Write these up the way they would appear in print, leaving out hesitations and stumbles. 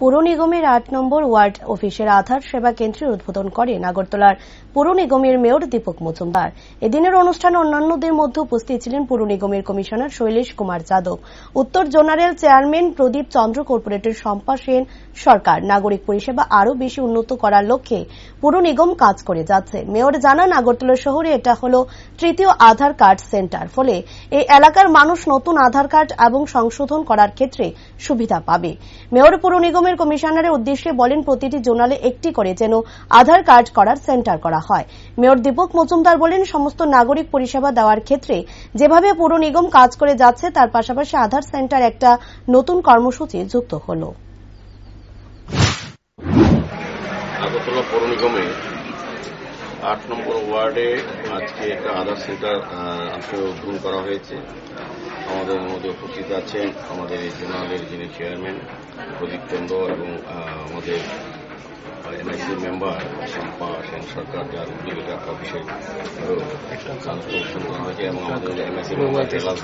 পুর নিগমের ৮ নম্বর ওয়ার্ড অফিসের আধার সেবা কেন্দ্রের উদ্বোধন করেন আগরতলার পুর নিগমের মেয়র দীপক মজুমদার। এদিনের অনুষ্ঠানে অন্যান্যদের মধ্যে উপস্থিত ছিলেন পুর নিগমের কমিশনার শৈলেশ কুমার যাদব, উত্তর জোনারেল চেয়ারম্যান প্রদীপ চন্দ্র, কর্পোরেটর শম্পা সেন সরকার। নাগরিক পরিষেবা আরও বেশি উন্নত করার লক্ষ্যে পুর নিগম কাজ করে যাচ্ছে। মেয়র জানান, আগরতলা শহরে এটা হল তৃতীয় আধার কার্ড সেন্টার, ফলে এই এলাকার মানুষ নতুন আধার কার্ড এবং সংশোধন করার ক্ষেত্রে সুবিধা পাবে। মেয়র পুর নিগমের কমিশনারের উদ্দেশ্যে বলেন, প্রতিটি জোনালে একটি করে যেন আধার কার্ড করার সেন্টার করা হয়। মেয়র দীপক মজুমদার বলেন, সমস্ত নাগরিক পরিষেবা দেওয়ার ক্ষেত্রে যেভাবে পুর নিগম কাজ করে যাচ্ছে, তার পাশাপাশি আধার সেন্টার একটা নতুন কর্মসূচি যুক্ত হল। আগরতলা পৌর নিগমে ৮ নম্বর ওয়ার্ডে আজকে একটা আধার সেন্টার উদ্বোধন করা হয়েছে। আমাদের মধ্যে উপস্থিত আছেন আমাদের এই জোনালের যিনি চেয়ারম্যান প্রদীপ চন্দ্র এবং আমাদের এমআইসি মেম্বার শম্পা সেন সরকার, যার উদ্যোগে অফিসে অনুষ্ঠান করা হয়েছে, এবং আমাদের এমআইসি মেম্বার জেলাল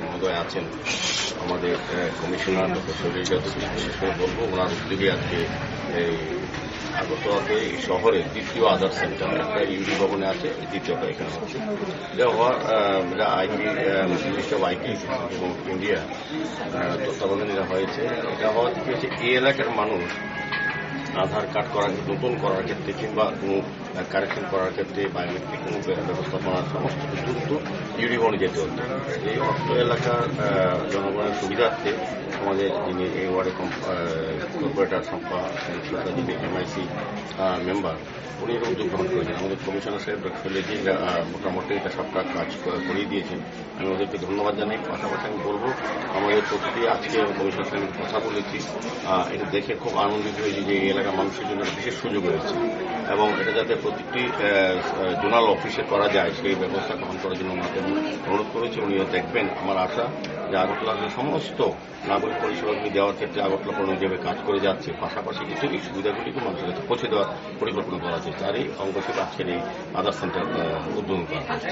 মহোদয় আছেন। আমাদের কমিশনার ডক্টর শৈলেশ যাদব, বিশেষ করে বলবো ওনার উদ্যোগে আজকে এই আগরতলাতে এই শহরে দ্বিতীয় আধার সেন্টার, একটা ইউডি ভবনে আছে, দ্বিতীয়টা এখানে হচ্ছে। এটা আইটি মিনিস্ট্রি অফ আইটি এবং ইন্ডিয়া তত্ত্বাবধানে এটা হয়েছে। এটা হওয়া থেকে হচ্ছে এই এলাকার মানুষ আধার কার্ড করার নতুন করার ক্ষেত্রে কিংবা কোনো কারেকশন করার ক্ষেত্রে বায়োমেট্রিক কোনো ব্যবস্থাপনার সমস্ত দ্রুত ইউডি ভবনে যেতে হতো। এই অর্থ এলাকার জনগণের সুবিধার্থে আমাদের যিনি এই ওয়ার্ডে কর্পোরেটর শম্পা সেন সরকার, যিনি এমআইসি মেম্বার, উনি এটা উদ্যোগ গ্রহণ করেছেন। আমাদের কমিশনার সাহেব ফেলেছি মোটামুটি এটা সবটা কাজ করিয়ে দিয়েছেন। আমি ওদেরকে ধন্যবাদ জানাই। পাশাপাশি আমি বলবো, আমাদের প্রতিটি আজকে কমিশনার সাহেবের কথা বলেছি, এটা দেখে খুব আনন্দিত হয়েছি যে এই এলাকার মানুষের জন্য বিশেষ সুযোগ রয়েছে, এবং এটা যাতে প্রতিটি জোনাল অফিসে করা যায় সেই ব্যবস্থা গ্রহণ করার জন্য ওনাকে অনুরোধ করেছি। উনি দেখবেন। আমার আশা যে আগরতলার সমস্ত নাগরিক পরিষেবাগুলি দেওয়ার ক্ষেত্রে আগরতলা পৌর নিগমে কাজ করে যাচ্ছে, পাশাপাশি কিছু এই সুবিধাগুলিকে মানুষের কাছে পৌঁছে দেওয়ার পরিকল্পনা করা আছে। তারই অঙ্গ হিসেবে আজকের এই আধার সেন্টার উদ্বোধন করা হয়েছে।